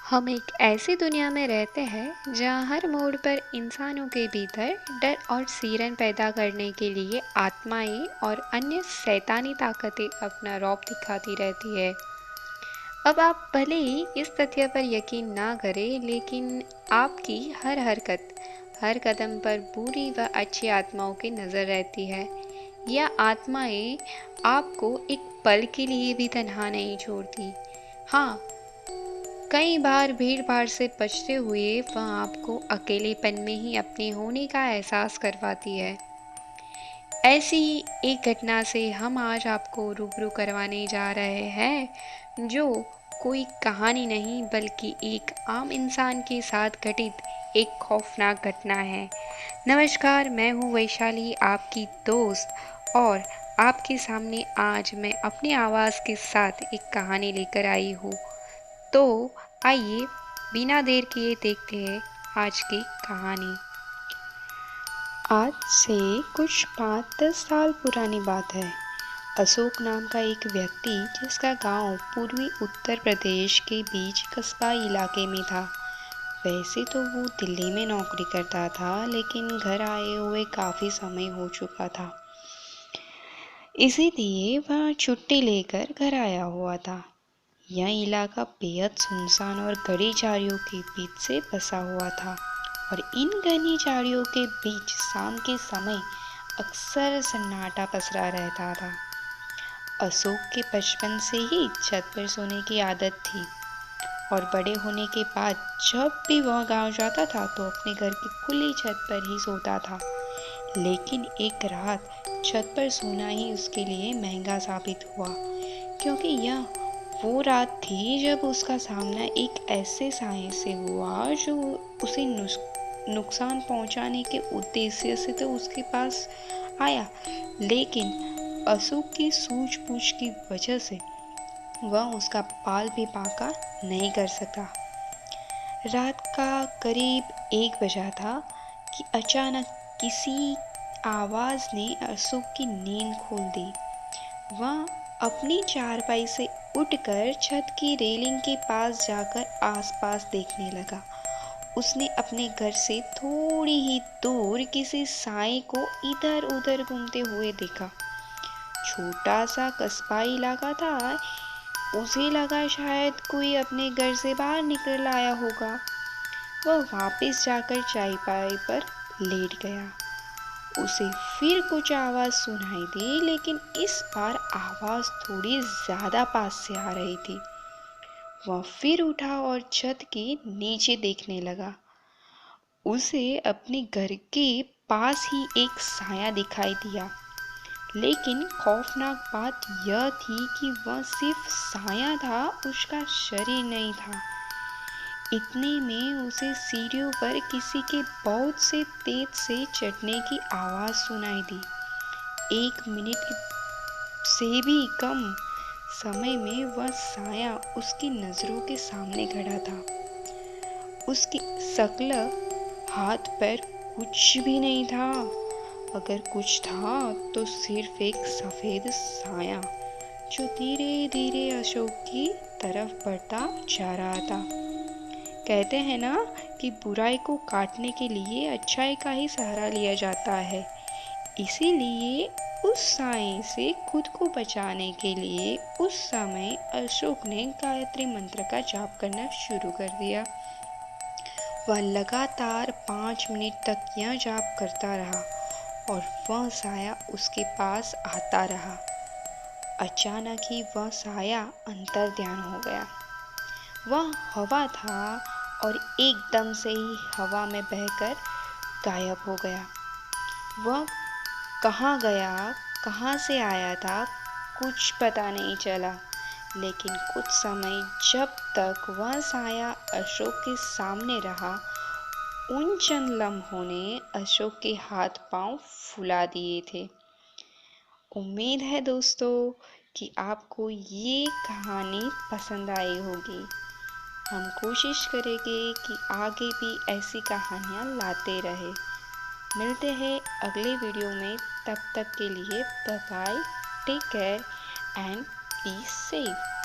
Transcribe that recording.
हम एक ऐसी दुनिया में रहते हैं जहाँ हर मोड़ पर इंसानों के भीतर डर और सिरन पैदा करने के लिए आत्माएं और अन्य शैतानी ताकतें अपना रौब दिखाती रहती है। अब आप भले ही इस तथ्य पर यकीन ना करें, लेकिन आपकी हर हरकत, हर कदम पर बुरी व अच्छी आत्माओं की नज़र रहती है। यह आत्माएं आपको एक पल के लिए भी तन्हा नहीं छोड़ती। हाँ, कई बार भीड़-भाड़ से बचते हुए वह आपको अकेलेपन में ही अपने होने का एहसास करवाती है। ऐसी ही एक घटना से हम आज आपको रूबरू करवाने जा रहे हैं, जो कोई कहानी नहीं बल्कि एक आम इंसान के साथ घटित एक खौफनाक घटना है। नमस्कार, मैं हूँ वैशाली, आपकी दोस्त, और आपके सामने आज मैं अपनी आवाज़ के साथ एक कहानी लेकर आई हूँ। तो आइए बिना देर किए देखते हैं आज की कहानी। आज से कुछ 5-10 साल पुरानी बात है। अशोक नाम का एक व्यक्ति, जिसका गांव पूर्वी उत्तर प्रदेश के बीच कस्बा इलाके में था। वैसे तो वो दिल्ली में नौकरी करता था, लेकिन घर आए हुए काफ़ी समय हो चुका था, इसीलिए वह छुट्टी लेकर घर आया हुआ था। यह इलाका बेहद सुनसान और घनी झाड़ियों के बीच से बसा हुआ था, और इन घनी झाड़ियों के बीच शाम के समय अक्सर सन्नाटा पसरा रहता था। अशोक के बचपन से ही छत पर सोने की आदत थी, और बड़े होने के बाद जब भी वह गांव जाता था तो अपने घर की खुली छत पर ही सोता था। लेकिन एक रात छत पर सोना ही उसके लिए महंगा साबित हुआ, क्योंकि यह वो रात थी जब उसका सामना एक ऐसे साए से हुआ जो उसे नुकसान पहुंचाने के उद्देश्य से तो उसके पास आया, लेकिन अशोक की सूझबूझ की वजह से वह उसका पाल भी बांका नहीं कर सका। रात का करीब 1 बजा था कि अचानक किसी आवाज़ ने अशोक की नींद खोल दी। वह अपनी चारपाई से उठकर छत की रेलिंग के पास जाकर आसपास देखने लगा। उसने अपने घर से थोड़ी ही दूर किसी साए को इधर उधर घूमते हुए देखा। छोटा सा कस्बा इलाका था, उसे लगा शायद कोई अपने घर से बाहर निकल आया होगा। वह वापस जाकर चारपाई पर लेट गया। उसे फिर कुछ आवाज़ सुनाई दी, लेकिन इस बार आवाज़ थोड़ी ज़्यादा पास से आ रही थी। वह फिर उठा और छत के नीचे देखने लगा। उसे अपने घर के पास ही एक साया दिखाई दिया, लेकिन खौफनाक बात यह थी कि वह सिर्फ साया था, उसका शरीर नहीं था। इतने में उसे सीढ़ियों पर किसी के बहुत से तेज से चढ़ने की आवाज़ सुनाई दी। 1 मिनट से भी कम समय में वह साया उसकी नज़रों के सामने खड़ा था। उसकी शक्ल, हाथ पैर कुछ भी नहीं था। अगर कुछ था तो सिर्फ एक सफ़ेद साया, जो धीरे धीरे अशोक की तरफ बढ़ता जा रहा था। कहते हैं ना कि बुराई को काटने के लिए अच्छाई का ही सहारा लिया जाता है। इसीलिए उस साए से खुद को बचाने के लिए उस समय अशोक ने गायत्री मंत्र का जाप करना शुरू कर दिया। वह लगातार 5 मिनट तक यह जाप करता रहा, और वह साया उसके पास आता रहा। अचानक ही वह साया अंतर्ध्यान हो गया। वह हवा था, और एकदम से ही हवा में बहकर गायब हो गया। वह कहाँ गया, कहाँ से आया था, कुछ पता नहीं चला। लेकिन कुछ समय जब तक वह साया अशोक के सामने रहा, उन चंद लम्हों ने अशोक के हाथ पांव फुला दिए थे। उम्मीद है दोस्तों कि आपको ये कहानी पसंद आई होगी। हम कोशिश करेंगे कि आगे भी ऐसी कहानियाँ लाते रहे। मिलते हैं अगले वीडियो में, तब तक के लिए bye bye, take care and be safe.